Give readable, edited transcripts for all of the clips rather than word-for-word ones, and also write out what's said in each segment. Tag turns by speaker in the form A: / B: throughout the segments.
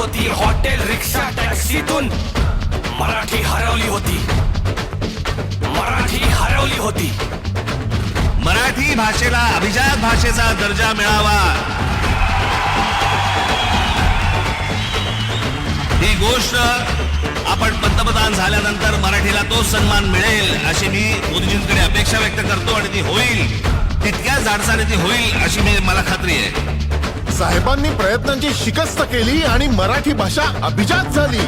A: होती, हॉटेल रिक्षा टॅक्सीतून मराठी हरवली होती, मराठी हरवली होती.
B: मराठी भाषेला अभिजात भाषेचा दर्जा मिळावा ही गोष्ट आपण पंतप्रधान झाल्यानंतर मराठीला तो सन्मान मिळेल अशी मी मोदीजींकडे अपेक्षा व्यक्त करतो आणि ती होईल, तितक्याच धाडसाने ती होईल अशी मला खात्री आहे.
C: साहेबांनी प्रयत्नांची शिकस्त केली आणि मराठी भाषा अभिजात झाली.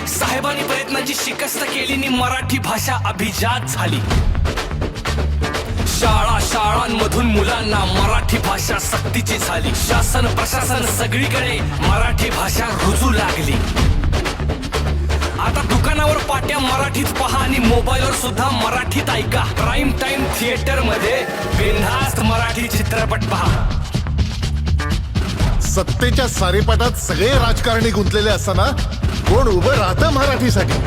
A: साहेबांनी प्रयत्नांची शिकस्त केली आणि मराठी भाषा अभिजात झाली. शाळा शाळांमधून मुलांना मराठी भाषा सक्तीची झाली. शासन प्रशासन सगळीकडे मराठी भाषा रुजू लागली. आता दुकानावर पाट्या मराठीत पहा आणि मोबाईलवर सुद्धा मराठीत ऐका. प्राईम टाइम थिएटर मध्ये बिनधास्त मराठी चित्रपट पहा.
C: सत्तेच्या सारेपाटात सगळे राजकारणी गुंतलेले असताना कोण उभं राहतं मराठीसाठी?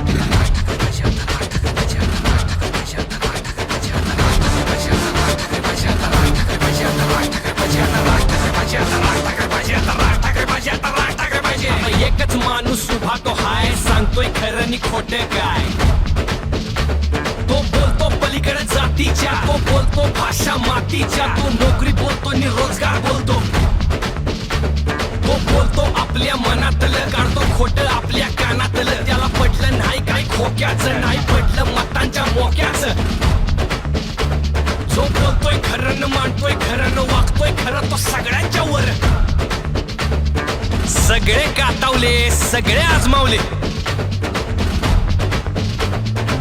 A: एकच माणूस उभा तो हाय, सांगतोय खरं आणि खोटे काय. तो बोलतो पलीकडे जातीच्या, तो बोलतो भाषा मातीच्या, तो नोकरी बोलतो आणि रोजगार बोलतो. तो बोलतो आपल्या मनातलं, काढतो खोटं आपल्या कानातलं. त्याला पटलं नाही काय खोक्याचं, नाही पटलं मतांच्या मोक्याचं. जो बोलतोय खरं न मांडतोय खरं न वागतोय खरं, तो सगळ्यांच्या वर. सगळे कातावले, सगळे आजमावले.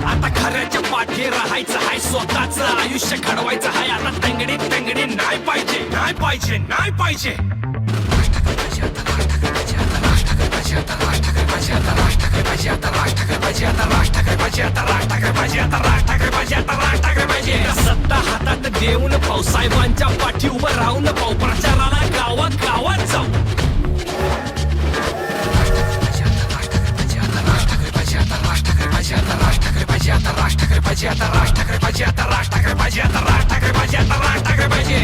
A: आता खऱ्याच्या पाठी राहायचं हाय, स्वतःच आयुष्य घडवायचं हाय. आता तंगडी तंगडी नाही पाहिजे, नाही पाहिजे, नाही पाहिजे. सत्ता हातात देऊन पाहू, साहेबांच्या पाठी उभं राहून पाहू, प्रचाराला गावात गावात जाऊ. राज ठाकरे पाहिजे.